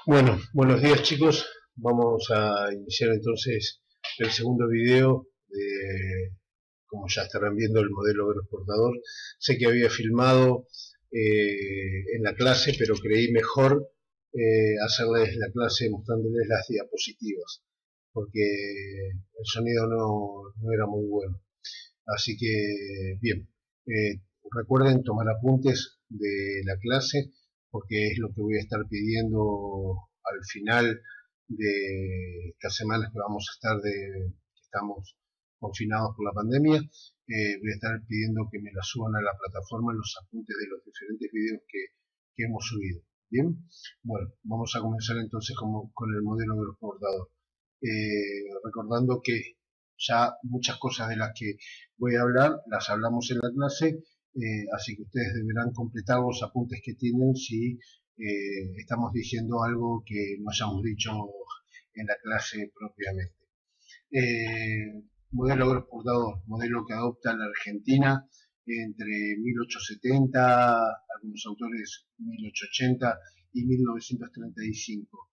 Bueno, buenos días chicos. Vamos a iniciar entonces el segundo video de, como ya estarán viendo, el modelo agroexportador. Sé que había filmado en la clase, pero creí mejor hacerles la clase mostrándoles las diapositivas, porque el sonido no era muy bueno. Así que, bien, recuerden tomar apuntes de la clase, porque es lo que voy a estar pidiendo al final de estas semanas que vamos a estar que estamos confinados por la pandemia. Voy a estar pidiendo que me la suban a la plataforma los apuntes de los diferentes videos que hemos subido. Bien, bueno, vamos a comenzar entonces con el modelo agroexportador. Recordando que ya muchas cosas de las que voy a hablar las hablamos en la clase, así que ustedes deberán completar los apuntes que tienen si estamos diciendo algo que no hayamos dicho en la clase propiamente. Modelo agroexportador, modelo que adopta la Argentina entre 1870, algunos autores 1880 y 1935.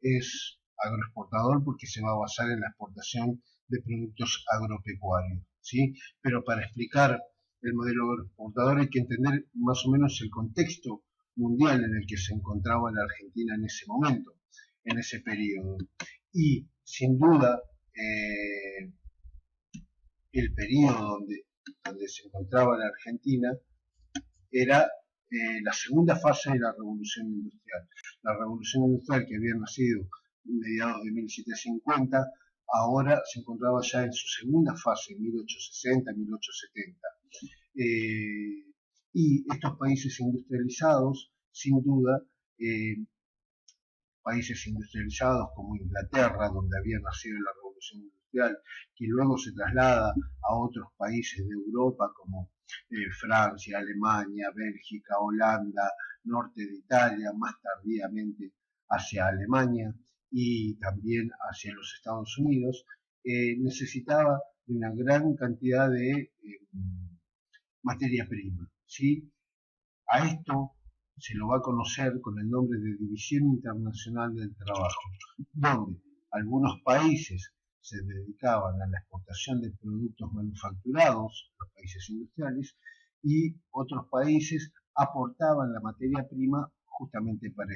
Es agroexportador porque se va a basar en la exportación de productos agropecuarios, ¿sí? Pero para explicar el modelo agroexportador hay que entender más o menos el contexto mundial en el que se encontraba la Argentina en ese momento, en ese periodo. Y sin duda, el periodo donde se encontraba la Argentina era la segunda fase de la Revolución Industrial. La Revolución Industrial, que había nacido en mediados de 1750, ahora se encontraba ya en su segunda fase, 1860-1870. Y estos países industrializados, sin duda, países industrializados como Inglaterra, donde había nacido la Revolución Industrial, que luego se traslada a otros países de Europa como Francia, Alemania, Bélgica, Holanda, norte de Italia, más tardíamente hacia Alemania y también hacia los Estados Unidos, necesitaba de una gran cantidad de materia prima, ¿sí? A esto se lo va a conocer con el nombre de División Internacional del Trabajo, donde algunos países se dedicaban a la exportación de productos manufacturados, los países industriales, y otros países aportaban la materia prima justamente para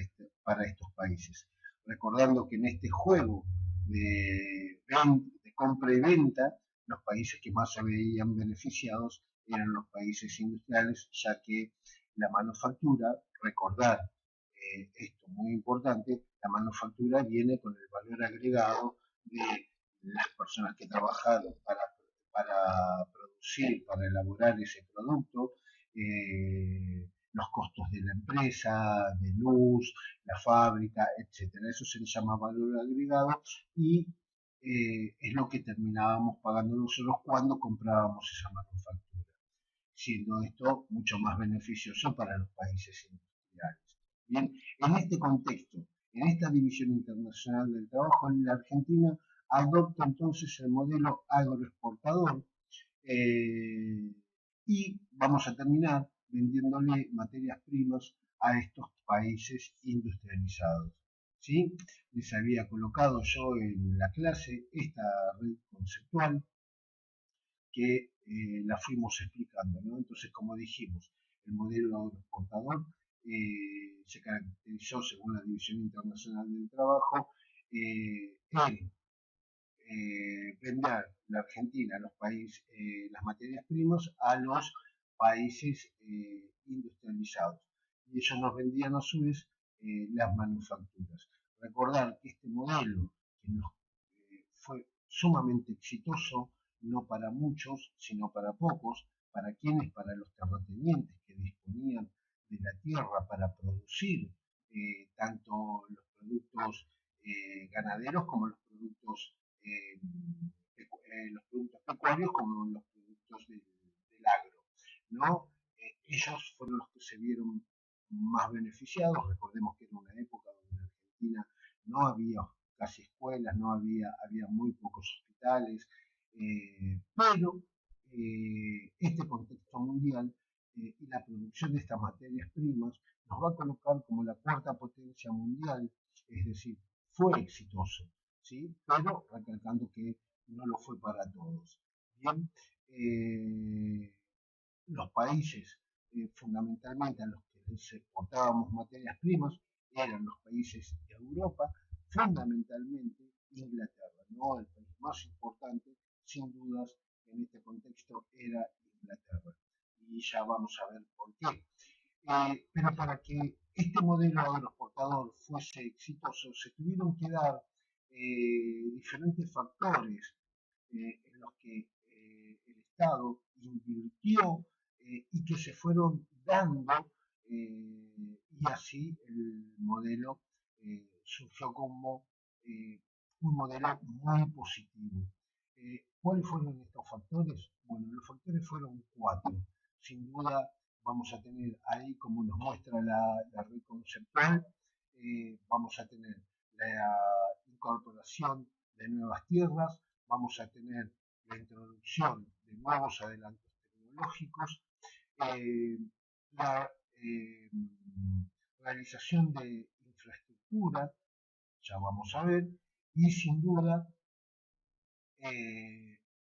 estos países. Recordando que en este juego de compra y venta, los países que más se veían beneficiados eran los países industriales, ya que la manufactura, recordar esto muy importante, la manufactura viene con el valor agregado de las personas que trabajaron para producir, para elaborar ese producto, los costos de la empresa, de luz, la fábrica, etcétera. Eso se le llama valor agregado y es lo que terminábamos pagando nosotros cuando comprábamos esa manufactura, siendo esto mucho más beneficioso para los países industriales. Bien, en este contexto, en esta División Internacional del Trabajo, la Argentina adopta entonces el modelo agroexportador, y vamos a terminar vendiéndole materias primas a estos países industrializados. ¿Sí? Les había colocado yo en la clase esta red conceptual que la fuimos explicando, ¿no? Entonces, como dijimos, el modelo agroexportador se caracterizó, según la División Internacional del Trabajo, en vender la Argentina, las materias primas a los países industrializados. Y ellos nos vendían a su vez las manufacturas. Recordar que este modelo, que nos fue sumamente exitoso, no para muchos, sino para pocos, para quienes, para los terratenientes que disponían de la tierra para producir tanto los productos ganaderos como los productos pecuarios como los productos del agro, ¿no? Ellos fueron los que se vieron más beneficiados. Recordemos que era una época donde en Argentina no había casi escuelas, había muy pocos hospitales, pero este contexto mundial y la producción de estas materias primas nos va a colocar como la cuarta potencia mundial, es decir, fue exitoso, ¿sí? Pero recalcando que no lo fue para todos. Bien, los países fundamentalmente a los que les exportábamos materias primas eran los países de Europa, fundamentalmente Inglaterra, ¿no? El país más importante, sin dudas, en este contexto era Inglaterra. Y ya vamos a ver por qué. Pero para que este modelo agroexportador fuese exitoso, se tuvieron que dar diferentes factores en los que el Estado invirtió y que se fueron dando y así el modelo surgió como un modelo muy positivo. ¿Cuáles fueron estos factores? Bueno, los factores fueron cuatro. Sin duda vamos a tener ahí, como nos muestra la red conceptual, vamos a tener la incorporación de nuevas tierras, vamos a tener la introducción de nuevos adelantos tecnológicos, eh, la realización de infraestructura, ya vamos a ver, y sin duda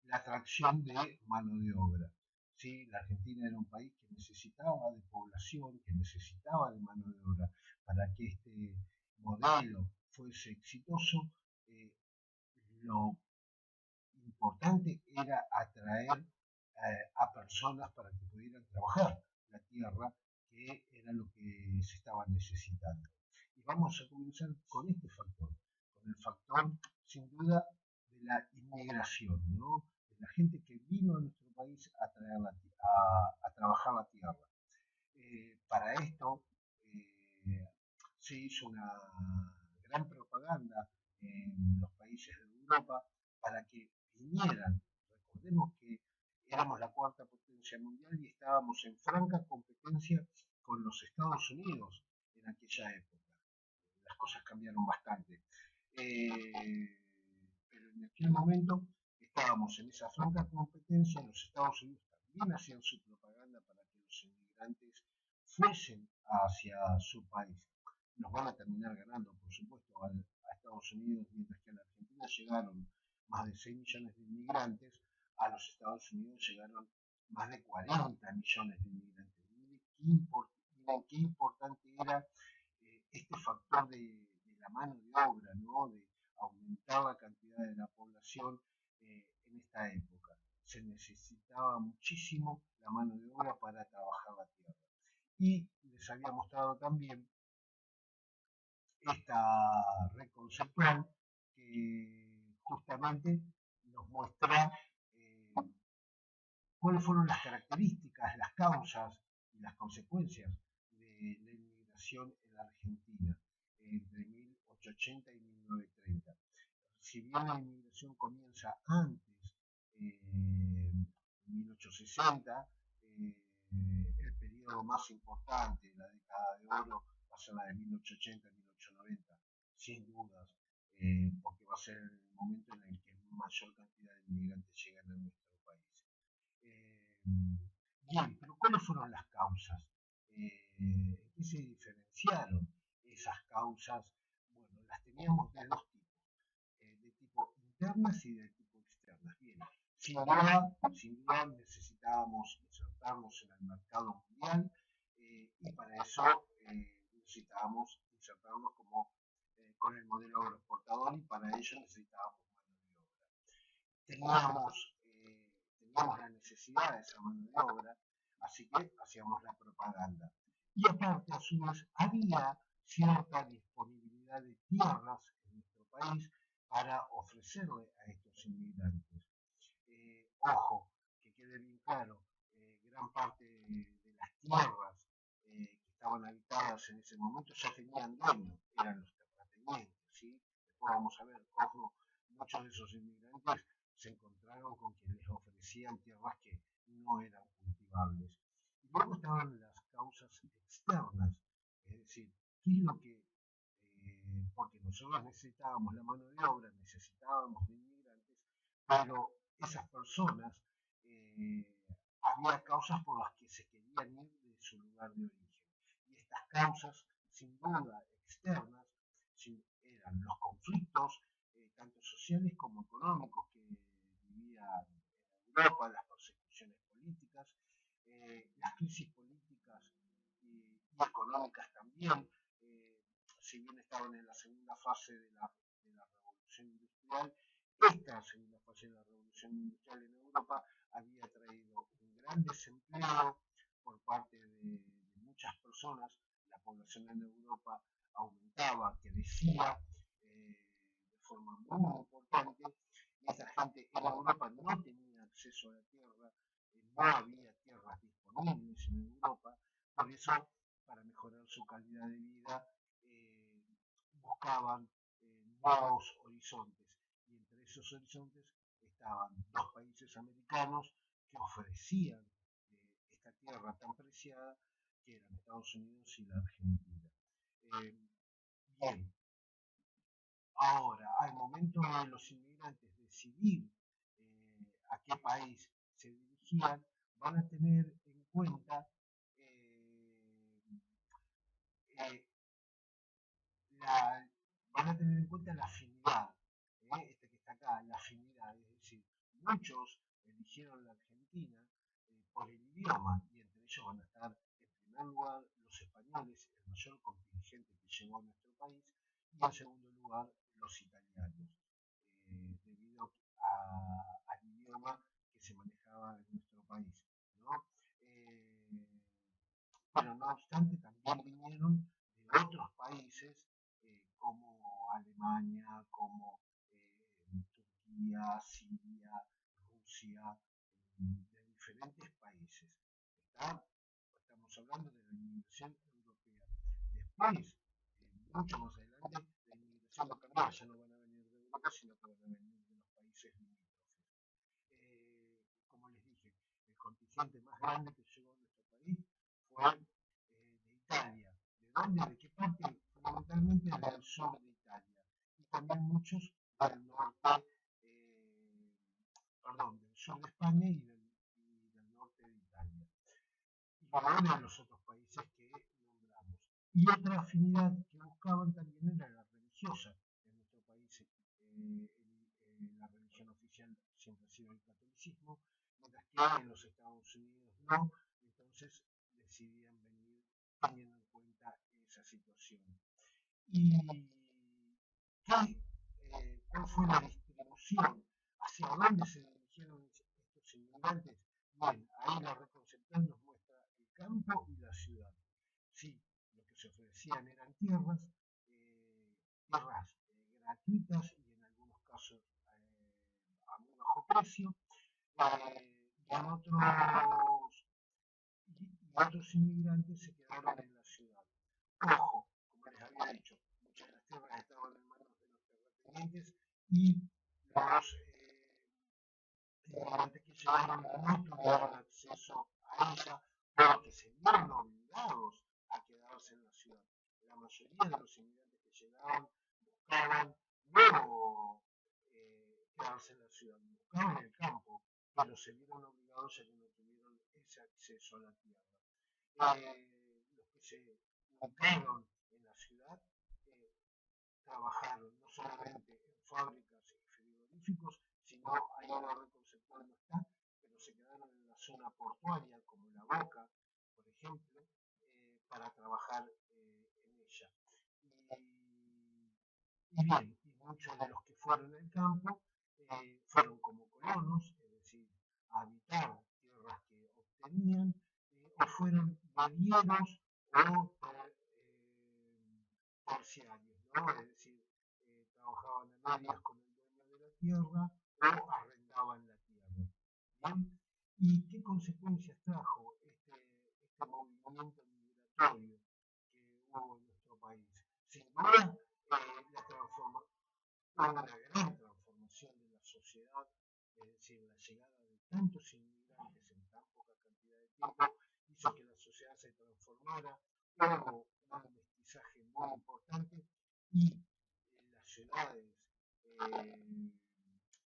la atracción de mano de obra. ¿Sí? La Argentina era un país que necesitaba de población, que necesitaba de mano de obra para que este modelo fuese exitoso. Lo importante era atraer a personas para que pudieran trabajar la tierra, que era lo que se estaba necesitando. Y vamos a comenzar con este factor, con el factor sin duda de la inmigración, ¿no? De la gente que vino a nuestro país a, a trabajar la tierra. Para esto se hizo una gran propaganda en los países de Europa para que vinieran. Recordemos que éramos la cuarta potencia mundial y estábamos en franca competencia con los Estados Unidos en aquella época. Las cosas cambiaron bastante. Pero en aquel momento estábamos en esa franca competencia, los Estados Unidos también hacían su propaganda para que los inmigrantes fuesen hacia su país. Nos van a terminar ganando, por supuesto, a Estados Unidos, mientras que a la Argentina llegaron más de 6 millones de inmigrantes, a los Estados Unidos llegaron más de 40 millones de inmigrantes. Miren qué importante era este factor de la mano de obra, ¿no? De aumentar la cantidad de la población en esta época. Se necesitaba muchísimo la mano de obra para trabajar la tierra. Y les había mostrado también esta red conceptual que justamente nos muestra cuáles fueron las características, las causas y las consecuencias de la inmigración en la Argentina entre 1880 y 1930. Si bien la inmigración comienza antes, en 1860, el periodo más importante, la década de oro, va a ser la de 1880 y 1890, sin dudas, porque va a ser el momento en el que mayor cantidad de inmigrantes llegan a nuestro país. Bien, pero ¿cuáles fueron las causas? ¿Qué se diferenciaron esas causas? Bueno, las teníamos de dos tipos, de tipo internas y de tipo externas. Bien, sin duda necesitábamos insertarnos en el mercado mundial y para eso necesitábamos insertarnos como, con el modelo agroexportador y para ello necesitábamos mano de obra. Teníamos la necesidad de esa mano de obra, así que hacíamos la propaganda. Y aparte, a su vez, había cierta disponibilidad de tierras en nuestro país para ofrecerle a estos inmigrantes. Ojo, que quede bien claro, gran parte de las tierras que estaban habitadas en ese momento ya tenían dueño, eran los terratenientes, ¿sí? Después vamos a ver cómo muchos de esos inmigrantes se encontraron con que les ofrecían tierras que no eran cultivables. Y luego estaban las causas externas, es decir, ¿qué es lo que? Porque nosotros necesitábamos la mano de obra, necesitábamos de inmigrantes, pero esas personas, había causas por las que se querían querían ir de su lugar de origen. Y estas causas, sin duda, externas, eran los conflictos, tanto sociales como económicos, que vivía en Europa, las persecuciones políticas, las crisis políticas y económicas también, si bien estaban en la segunda fase de la revolución industrial, esta segunda fase de la revolución industrial en Europa había traído un gran desempleo por parte de muchas personas. La población en Europa aumentaba, crecía de forma muy importante, y esa gente en Europa no tenía acceso a la tierra, no había tierras disponibles en Europa, por eso, para mejorar su calidad de vida, buscaban nuevos horizontes, y entre esos horizontes estaban dos países americanos que ofrecían esta tierra tan preciada, que eran Estados Unidos y la Argentina. Bien, ahora, al momento de los inmigrantes decidir a qué país se dirigían, van a tener en cuenta la afinidad, que está acá, la afinidad, es decir, muchos eligieron la Argentina por el idioma, y entre ellos van a estar en primer lugar los españoles, el mayor contingente que llegó a nuestro país, y en segundo lugar los italianos, debido al idioma que se manejaba en nuestro país, ¿no? Pero no obstante también vinieron de otros países como Alemania, como Turquía, Siria, Rusia, de diferentes países. Estamos hablando de la inmigración europea. Después, mucho más adelante, la inmigración va a cambiar, ya no van a venir de Europa, sino que van a venir de los países limítrofes. Como les dije, el contingente más grande que llegó a nuestro país fue de Italia. ¿De dónde? ¿De qué parte? Fundamentalmente del sur de Italia, y también muchos del norte, del sur de España y del norte de Italia, y luego de los otros países que nombramos. Y otra afinidad que buscaban también era la religiosa. En nuestro país la religión oficial siempre ha sido el catolicismo, mientras que en los Estados Unidos no, entonces decidían venir teniendo en cuenta esa situación. ¿Y cuál fue la distribución? ¿Hacia dónde se dirigieron estos inmigrantes? Bien, ahí la reconcepción nos muestra el campo y la ciudad. Sí, lo que se ofrecían eran tierras gratuitas, y en algunos casos a muy bajo precio, y otros inmigrantes se quedaron en la ciudad. Ojo, como les había dicho, muchas de las tierras estaban en manos de los terratenientes, y los inmigrantes que llegaron no tuvieron acceso a ella, porque se vieron obligados a quedarse en la ciudad. La mayoría de los inmigrantes que llegaban buscaban no quedarse en la ciudad, buscaban el campo, pero se vieron obligados a que no tuvieron ese acceso a la tierra. Los que se ubicaron en la ciudad trabajaron no solamente en fábricas y frigoríficos, sino ahí la red conceptual no está, pero se quedaron en la zona portuaria, como La Boca, por ejemplo, para trabajar en ella. Y bien, y muchos de los que fueron al campo fueron como colonos, es decir, a habitar tierras que obtenían, o fueron medieros o terciarios, ¿no? Es decir, trabajaban a medias con el dueño de la tierra o arrendaban la tierra. ¿Bien? ¿Y qué consecuencias trajo este movimiento migratorio que hubo en nuestro país? Sin duda, una gran transformación de la sociedad, es decir, la llegada de tantos inmigrantes en tan poca cantidad de tiempo hizo que la sociedad se transformara, hubo un mestizaje muy importante, y las ciudades,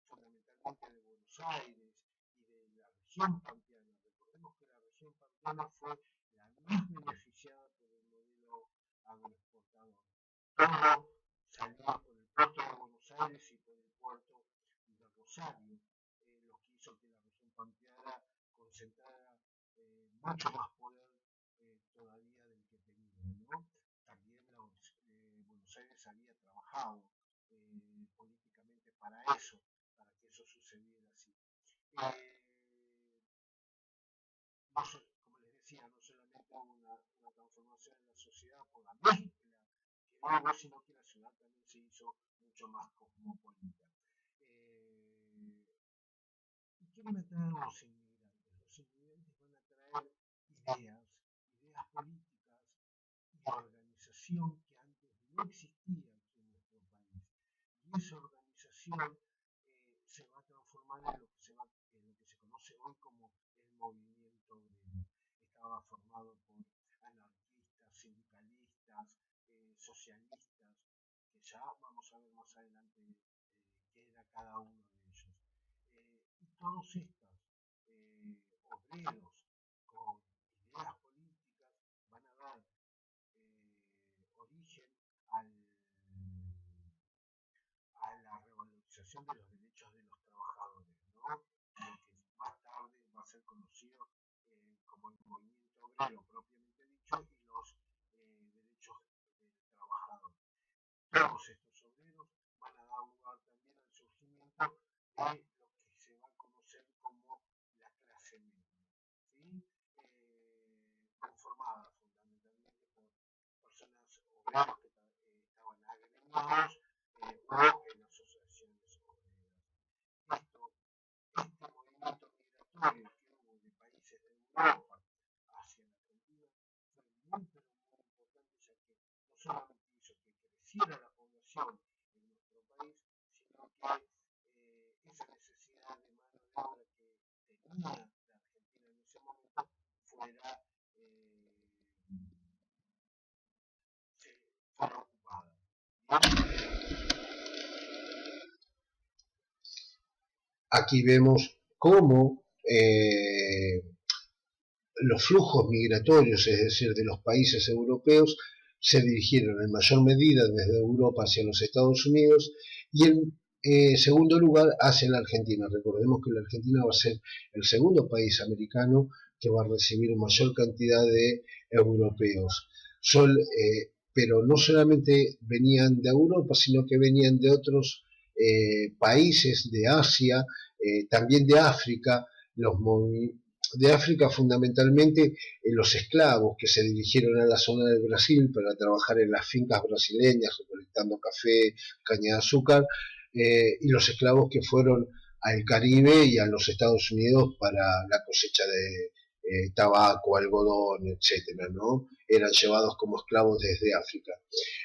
fundamentalmente de Buenos Aires y de la región pampeana, recordemos que la región pampeana zona fue la más beneficiada por el modelo agroexportador. Todo salió por el puerto de Buenos Aires y por el puerto de Rosario, lo que hizo que la región pampeana concentrara mucho más poder todavía del que tenía, ¿no? También Buenos Aires había trabajado políticamente para eso, para que eso sucediera así. No, como les decía, no solamente una transformación en la sociedad por la mezcla que hubo, sino que la ciudad también se hizo mucho más cosmopolita. ¿Y qué van a traer los inmigrantes? Los inmigrantes van a traer ideas políticas y organización que antes no existía aquí en nuestro país. Y esa organización se va a transformar en lo que se conoce hoy como el movimiento obrero. Estaba formado por anarquistas, sindicalistas, socialistas, que ya vamos a ver más adelante qué era cada uno de ellos. Y todos estos obreros con ideas políticas van a dar origen a la revalorización de los derechos de los trabajadores, ¿no? Lo que más tarde va a ser conocido como el movimiento obrero propiamente dicho y los derechos del trabajador. Todos estos obreros van a dar lugar también al surgimiento de lo que se va a conocer como la clase media, ¿sí? Conformada fundamentalmente por personas obreras que estaban agremiados o en asociaciones obreras. Este movimiento migratorio que hubo de países de Europa hacia la Argentina fue muy pero muy importante, ya que no solamente hizo que creciera la población en nuestro país, sino que esa necesidad de mano de obra que tenía la Argentina en ese momento fuera ocupada. Aquí vemos cómo los flujos migratorios, es decir, de los países europeos, se dirigieron en mayor medida desde Europa hacia los Estados Unidos y en segundo lugar hacia la Argentina. Recordemos que la Argentina va a ser el segundo país americano que va a recibir mayor cantidad de europeos. Pero no solamente venían de Europa, sino que venían de otros países de Asia, también de África, de África fundamentalmente los esclavos que se dirigieron a la zona del Brasil para trabajar en las fincas brasileñas recolectando café, caña de azúcar, y los esclavos que fueron al Caribe y a los Estados Unidos para la cosecha de tabaco, algodón, etcétera, ¿no? Eran llevados como esclavos desde África.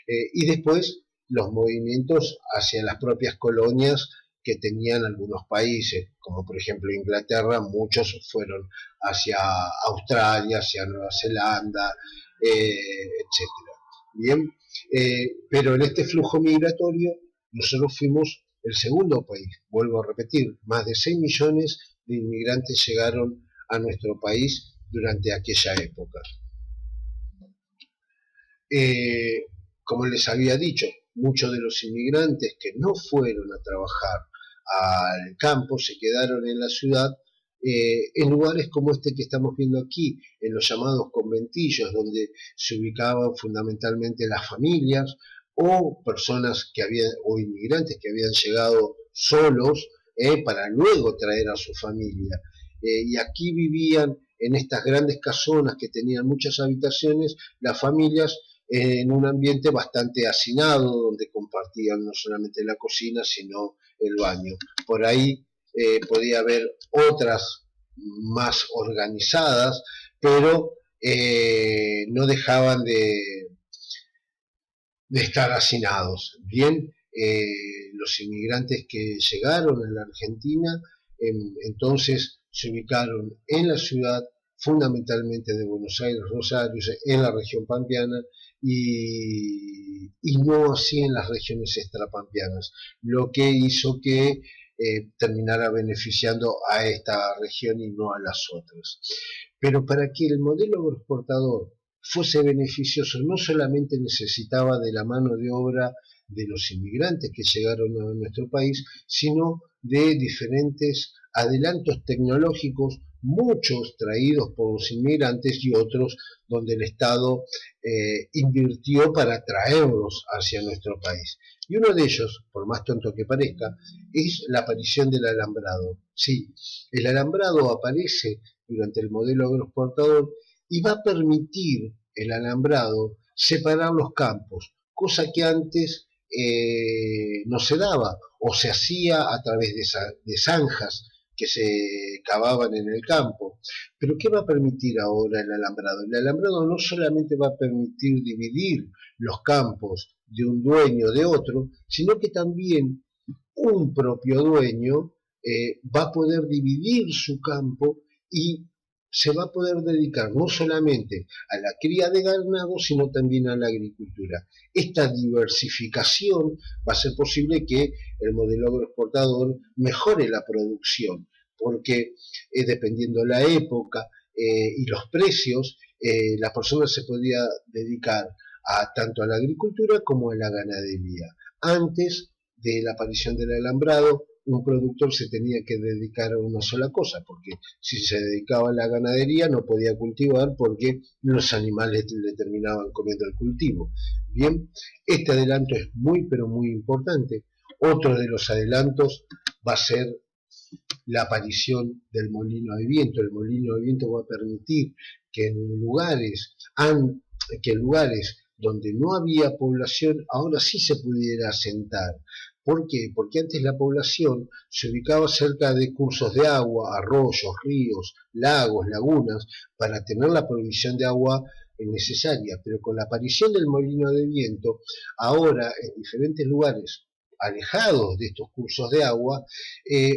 Y después los movimientos hacia las propias colonias que tenían algunos países, como por ejemplo Inglaterra, muchos fueron hacia Australia, hacia Nueva Zelanda, etcétera. Bien, pero en este flujo migratorio nosotros fuimos el segundo país, vuelvo a repetir, más de 6 millones de inmigrantes llegaron a nuestro país durante aquella época. Como les había dicho, muchos de los inmigrantes que no fueron a trabajar al campo se quedaron en la ciudad, en lugares como este que estamos viendo aquí, en los llamados conventillos, donde se ubicaban fundamentalmente las familias o personas que o inmigrantes que habían llegado solos para luego traer a su familia. Y aquí vivían en estas grandes casonas que tenían muchas habitaciones, las familias en un ambiente bastante hacinado, donde compartían no solamente la cocina, sino el baño. Por ahí podía haber otras más organizadas, pero no dejaban de estar hacinados. Bien, los inmigrantes que llegaron a la Argentina, entonces se ubicaron en la ciudad, fundamentalmente de Buenos Aires, Rosario, en la región pampeana, y no así en las regiones extrapampeanas, lo que hizo que terminara beneficiando a esta región y no a las otras. Pero para que el modelo agroexportador fuese beneficioso, no solamente necesitaba de la mano de obra de los inmigrantes que llegaron a nuestro país, sino de diferentes adelantos tecnológicos, muchos traídos por los inmigrantes y otros donde el Estado invirtió para traerlos hacia nuestro país. Y uno de ellos, por más tonto que parezca, es la aparición del alambrado. Sí, el alambrado aparece durante el modelo agroexportador y va a permitir el alambrado separar los campos, cosa que antes no se daba o se hacía a través de zanjas que se cavaban en el campo. Pero ¿qué va a permitir ahora el alambrado? El alambrado no solamente va a permitir dividir los campos de un dueño de otro, sino que también un propio dueño va a poder dividir su campo y se va a poder dedicar no solamente a la cría de ganado, sino también a la agricultura. Esta diversificación va a ser posible que el modelo agroexportador mejore la producción, porque dependiendo la época y los precios, la persona se podía dedicar tanto a la agricultura como a la ganadería. Antes de la aparición del alambrado, un productor se tenía que dedicar a una sola cosa, porque si se dedicaba a la ganadería no podía cultivar porque los animales le terminaban comiendo el cultivo. Bien, este adelanto es muy pero muy importante. Otro de los adelantos va a ser la aparición del molino de viento. El molino de viento va a permitir que en lugares donde no había población, ahora sí se pudiera asentar. ¿Por qué? Porque antes la población se ubicaba cerca de cursos de agua, arroyos, ríos, lagos, lagunas, para tener la provisión de agua necesaria. Pero con la aparición del molino de viento, ahora en diferentes lugares alejados de estos cursos de agua,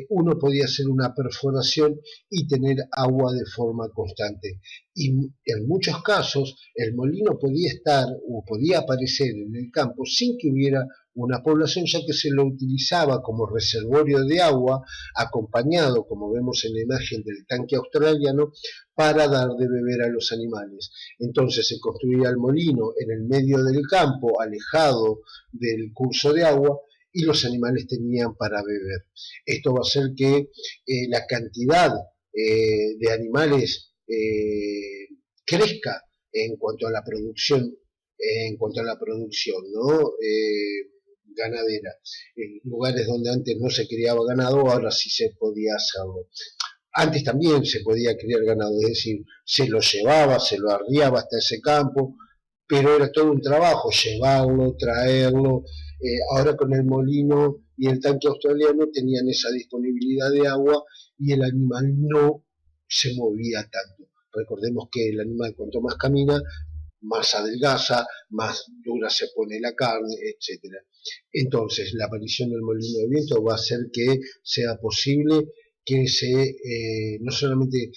uno podía hacer una perforación y tener agua de forma constante. Y en muchos casos el molino podía estar o podía aparecer en el campo sin que hubiera una población, ya que se lo utilizaba como reservorio de agua, acompañado, como vemos en la imagen del tanque australiano, para dar de beber a los animales. Entonces se construía el molino en el medio del campo, alejado del curso de agua, y los animales tenían para beber. Esto va a hacer que la cantidad de animales crezca en cuanto a la producción, ¿no? Ganadera. En lugares donde antes no se criaba ganado, ahora sí se podía hacerlo. Antes también se podía criar ganado, es decir, se lo llevaba, se lo arriaba hasta ese campo, pero era todo un trabajo llevarlo, traerlo. Ahora con el molino y el tanque australiano tenían esa disponibilidad de agua y el animal no se movía tanto. Recordemos que el animal cuanto más camina, más adelgaza, más dura se pone la carne, etc. Entonces, la aparición del molino de viento va a hacer que sea posible que no solamente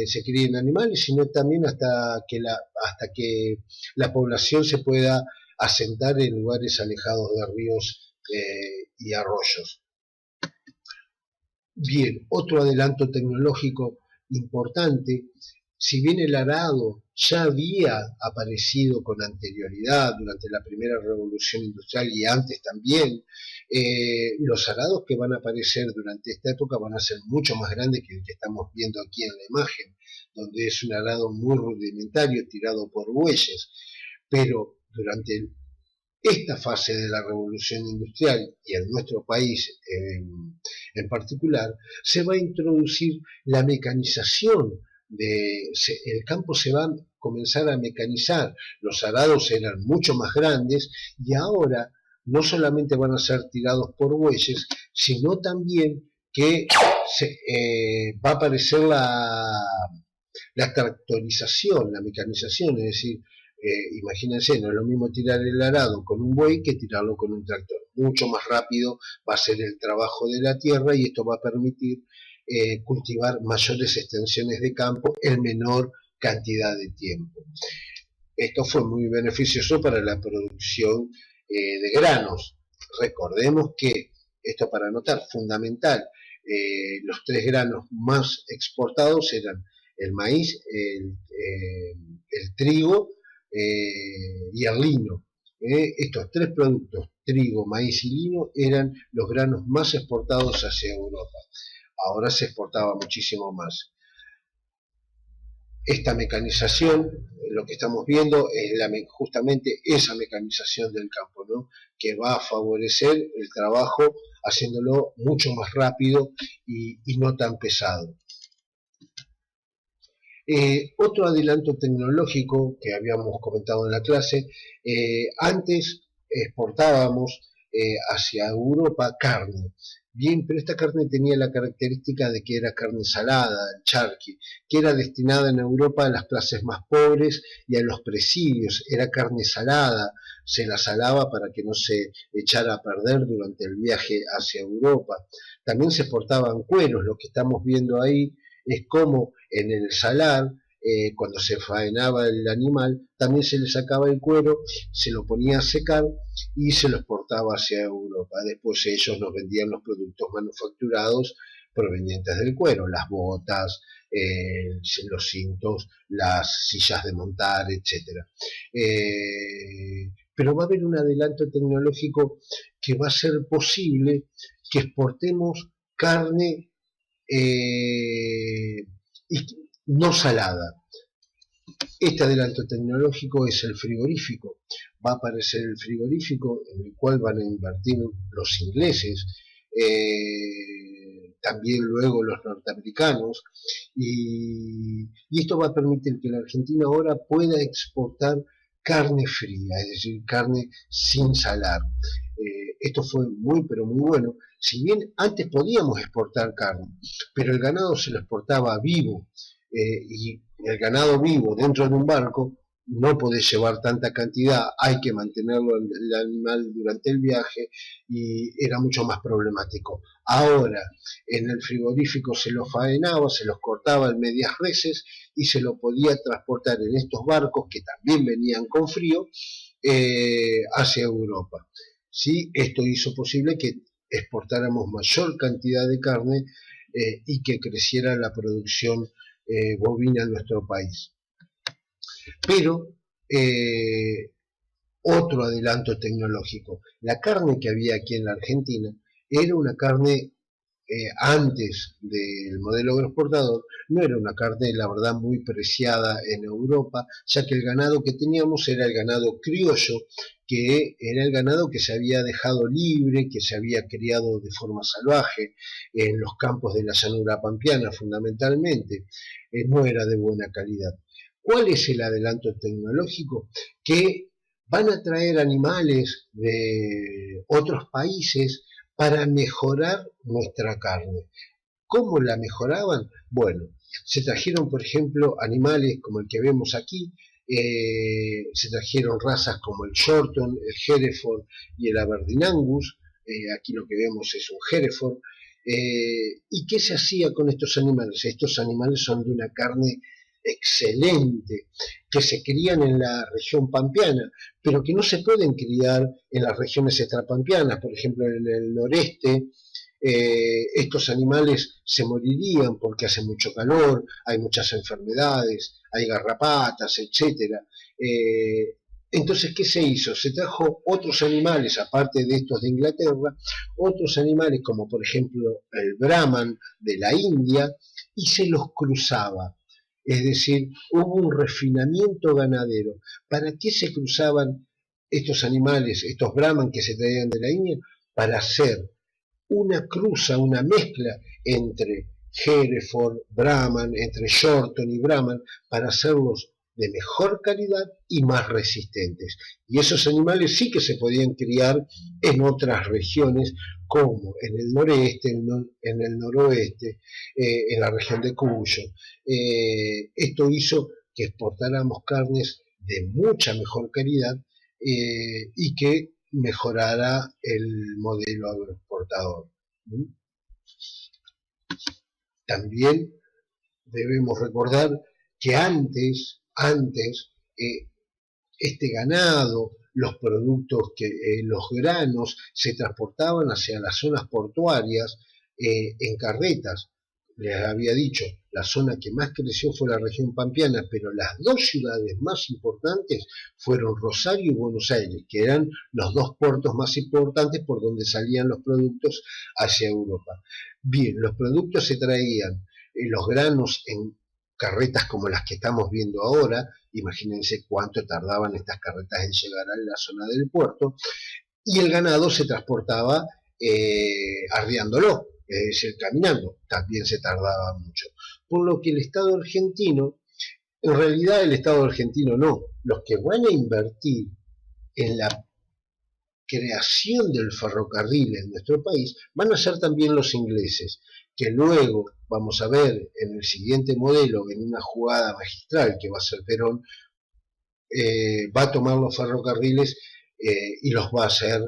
se críen animales, sino también hasta que la población se pueda asentar en lugares alejados de ríos y arroyos. Bien, otro adelanto tecnológico importante, si bien el arado ya había aparecido con anterioridad durante la primera revolución industrial y antes también, los arados que van a aparecer durante esta época van a ser mucho más grandes que el que estamos viendo aquí en la imagen, donde es un arado muy rudimentario tirado por bueyes, pero durante esta fase de la revolución industrial y en nuestro país en particular, se va a introducir la mecanización. El campo se va a comenzar a mecanizar, los arados eran mucho más grandes y ahora no solamente van a ser tirados por bueyes, sino también que va a aparecer la tractorización, la mecanización, es decir, imagínense, no es lo mismo tirar el arado con un buey que tirarlo con un tractor. Mucho más rápido va a ser el trabajo de la tierra y esto va a permitir cultivar mayores extensiones de campo en menor cantidad de tiempo. Esto fue muy beneficioso para la producción de granos. Recordemos que esto para anotar, fundamental, los tres granos más exportados eran el maíz, el trigo y el lino. Estos tres productos, trigo, maíz y lino, eran los granos más exportados hacia Europa. Ahora se exportaba muchísimo más. Esta mecanización, lo que estamos viendo es justamente esa mecanización del campo, ¿no? Que va a favorecer el trabajo haciéndolo mucho más rápido y no tan pesado. Otro adelanto tecnológico que habíamos comentado en la clase, antes exportábamos hacia Europa carne. Bien, pero esta carne tenía la característica de que era carne salada, el charqui, que era destinada en Europa a las clases más pobres y a los presidios. Era carne salada, se la salaba para que no se echara a perder durante el viaje hacia Europa. También se exportaban cueros, lo que estamos viendo ahí es como en el salar, cuando se faenaba el animal, también se le sacaba el cuero, se lo ponía a secar y se lo exportaba hacia Europa. Después ellos nos vendían los productos manufacturados provenientes del cuero, las botas, los cintos, las sillas de montar, etc. Pero va a haber un adelanto tecnológico que va a ser posible que exportemos carne y no salada. Este adelanto tecnológico es el frigorífico. Va a aparecer el frigorífico en el cual van a invertir los ingleses, también luego los norteamericanos, y esto va a permitir que la Argentina ahora pueda exportar carne fría, es decir, carne sin salar. Esto fue muy, pero muy bueno. Si bien antes podíamos exportar carne, pero el ganado se lo exportaba vivo, y el ganado vivo dentro de un barco no podés llevar tanta cantidad, hay que mantenerlo el animal durante el viaje y era mucho más problemático. Ahora en el frigorífico se lo faenaba, se los cortaba en medias reses y se lo podía transportar en estos barcos que también venían con frío hacia Europa. ¿Sí? Esto hizo posible que exportáramos mayor cantidad de carne y que creciera la producción bovina en nuestro país. Pero otro adelanto tecnológico, la carne que había aquí en la Argentina era una carne antes del modelo agroexportador, no era una carne, la verdad, muy preciada en Europa, ya que el ganado que teníamos era el ganado criollo, que era el ganado que se había dejado libre, que se había criado de forma salvaje en los campos de la llanura pampeana fundamentalmente, no era de buena calidad. ¿Cuál es el adelanto tecnológico? Que van a traer animales de otros países para mejorar nuestra carne. ¿Cómo la mejoraban? Bueno, se trajeron, por ejemplo, animales como el que vemos aquí, se trajeron razas como el Shorton, el Hereford y el Aberdeen Angus, aquí lo que vemos es un Hereford. ¿Y qué se hacía con estos animales? Estos animales son de una carne excelente, que se crían en la región pampeana, pero que no se pueden criar en las regiones extrapampeanas, por ejemplo en el noreste. Estos animales se morirían porque hace mucho calor, hay muchas enfermedades, hay garrapatas, etc. Entonces, ¿qué se hizo? Se trajo otros animales, aparte de estos de Inglaterra, otros animales como por ejemplo el Brahman de la India, y se los cruzaba. Es decir, hubo un refinamiento ganadero. ¿Para qué se cruzaban estos animales, estos Brahman que se traían de la India? Para hacer una cruza, una mezcla entre Hereford, Brahman, entre Shorton y Brahman, para hacerlos de mejor calidad y más resistentes. Y esos animales sí que se podían criar en otras regiones, como en el noreste, en el noroeste, en la región de Cuyo. Esto hizo que exportáramos carnes de mucha mejor calidad y que mejorara el modelo agroexportador. También debemos recordar que antes este ganado los productos, los granos se transportaban hacia las zonas portuarias en carretas. Les había dicho, la zona que más creció fue la región pampeana, pero las dos ciudades más importantes fueron Rosario y Buenos Aires, que eran los dos puertos más importantes por donde salían los productos hacia Europa. Bien, los productos se traían, los granos en carretas como las que estamos viendo ahora, imagínense cuánto tardaban estas carretas en llegar a la zona del puerto, y el ganado se transportaba arriándolo, es decir, caminando, también se tardaba mucho. Por lo que el Estado argentino, en realidad el Estado argentino no, los que van a invertir en la creación del ferrocarril en nuestro país van a ser también los ingleses, que luego vamos a ver en el siguiente modelo, en una jugada magistral que va a ser Perón, va a tomar los ferrocarriles y los va a hacer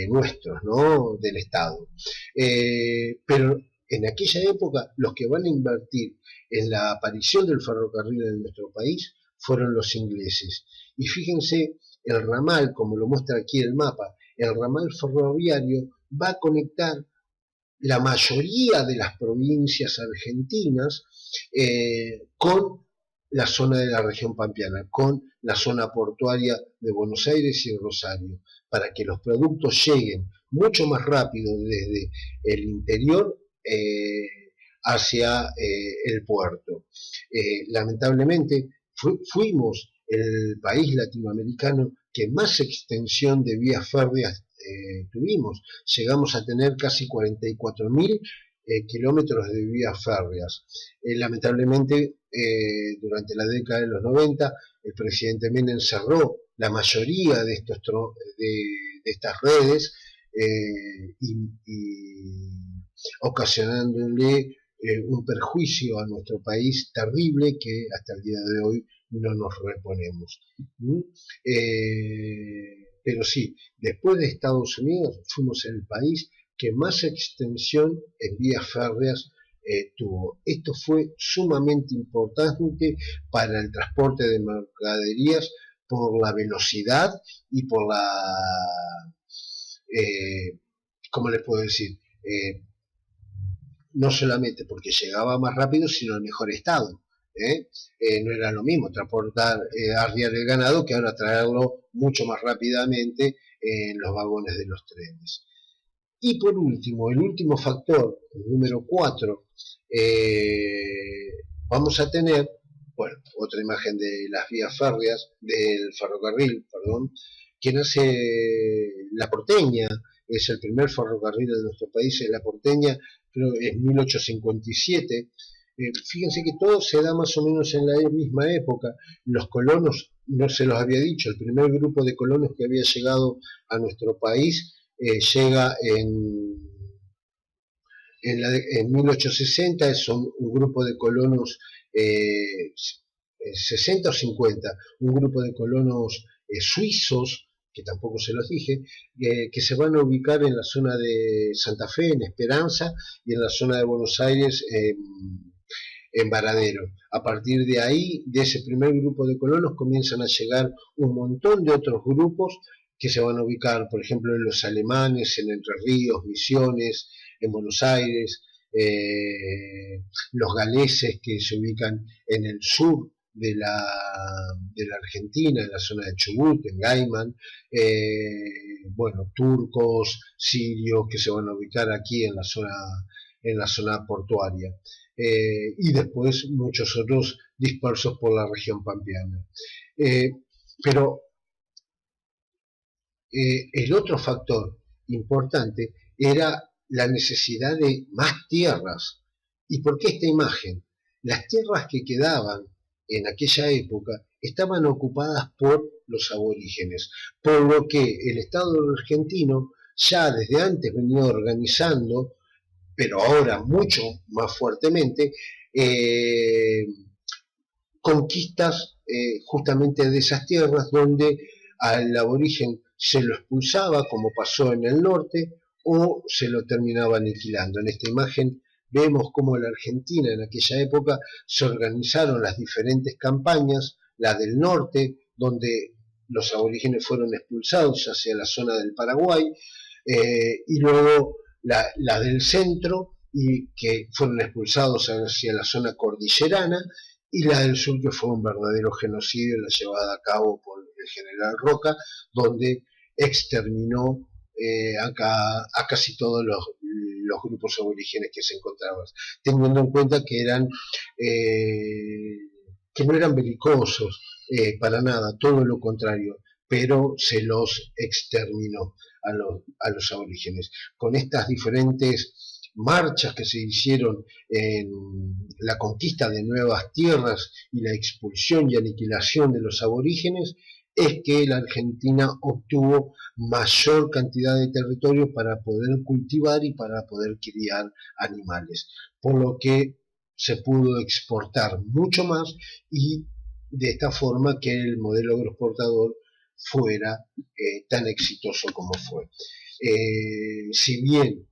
nuestros, ¿no? Del Estado. Pero en aquella época los que van a invertir en la aparición del ferrocarril en nuestro país fueron los ingleses. Y fíjense, el ramal, como lo muestra aquí el mapa, el ramal ferroviario va a conectar la mayoría de las provincias argentinas con la zona de la región pampeana, con la zona portuaria de Buenos Aires y Rosario, para que los productos lleguen mucho más rápido desde el interior hacia el puerto. Lamentablemente fuimos el país latinoamericano que más extensión de vías férreas tuvimos. Llegamos a tener casi 44.000 kilómetros de vías férreas. Lamentablemente, durante la década de los 90, el presidente Menem cerró la mayoría de estas redes y ocasionándole un perjuicio a nuestro país terrible que hasta el día de hoy no nos reponemos. Pero sí, después de Estados Unidos fuimos el país que más extensión en vías férreas tuvo. Esto fue sumamente importante para el transporte de mercaderías por la velocidad y por la, ¿cómo les puedo decir? No solamente porque llegaba más rápido, sino en mejor estado. No era lo mismo transportar, arriar el ganado que ahora traerlo mucho más rápidamente en los vagones de los trenes. Y por último, el último factor, el número 4, vamos a tener, bueno, otra imagen de las vías férreas, del ferrocarril, perdón, que nace La Porteña, es el primer ferrocarril de nuestro país, es La Porteña, creo que es 1857. Fíjense que todo se da más o menos en la misma época. Los colonos, no se los había dicho, el primer grupo de colonos que había llegado a nuestro país llega en 1860, son un grupo de colonos 60 o 50, un grupo de colonos suizos, que tampoco se los dije, que se van a ubicar en la zona de Santa Fe, en Esperanza, y en la zona de Buenos Aires, en Varadero. A partir de ahí, de ese primer grupo de colonos, comienzan a llegar un montón de otros grupos que se van a ubicar, por ejemplo, en los alemanes, en Entre Ríos, Misiones, en Buenos Aires, los galeses que se ubican en el sur de la Argentina, en la zona de Chubut, en Gaiman, bueno, turcos, sirios que se van a ubicar aquí en la zona portuaria, y después muchos otros dispersos por la región pampeana. Pero el otro factor importante era la necesidad de más tierras. ¿Y por qué esta imagen? Las tierras que quedaban en aquella época estaban ocupadas por los aborígenes, por lo que el Estado argentino ya desde antes venía organizando, pero ahora mucho más fuertemente, conquistas justamente de esas tierras donde al aborigen se lo expulsaba, como pasó en el norte, o se lo terminaba aniquilando. En esta imagen vemos cómo en la Argentina en aquella época se organizaron las diferentes campañas, la del norte, donde los aborígenes fueron expulsados hacia la zona del Paraguay, y luego la del centro, y que fueron expulsados hacia la zona cordillerana, y la del sur, que fue un verdadero genocidio, la llevada a cabo por el general Roca, donde exterminó a casi todos los grupos aborígenes que se encontraban, teniendo en cuenta que no eran belicosos, para nada, todo lo contrario, pero se los exterminó a los aborígenes. Con estas diferentes marchas que se hicieron en la conquista de nuevas tierras y la expulsión y aniquilación de los aborígenes, es que la Argentina obtuvo mayor cantidad de territorio para poder cultivar y para poder criar animales, por lo que se pudo exportar mucho más, y de esta forma que el modelo agroexportador fuera tan exitoso como fue. Si bien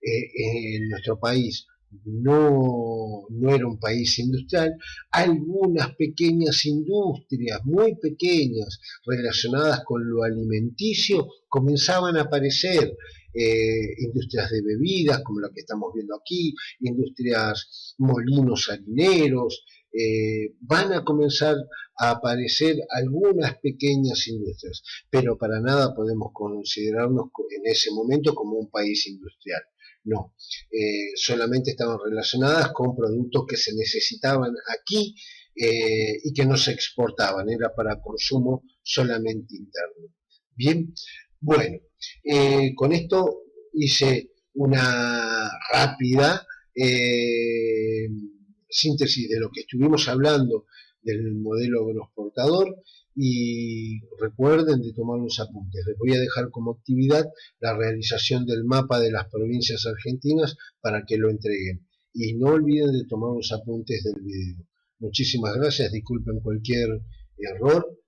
en nuestro país no era un país industrial, algunas pequeñas industrias, muy pequeñas, relacionadas con lo alimenticio, comenzaban a aparecer. Industrias de bebidas, como la que estamos viendo aquí, industrias, molinos harineros, van a comenzar a aparecer algunas pequeñas industrias, pero para nada podemos considerarnos en ese momento como un país industrial. No, solamente estaban relacionadas con productos que se necesitaban aquí, y que no se exportaban, era para consumo solamente interno. Bien, bueno, con esto hice una rápida síntesis de lo que estuvimos hablando del modelo agroexportador, y recuerden de tomar unos apuntes. Les voy a dejar como actividad la realización del mapa de las provincias argentinas para que lo entreguen, y no olviden de tomar unos apuntes del video. Muchísimas gracias, disculpen cualquier error.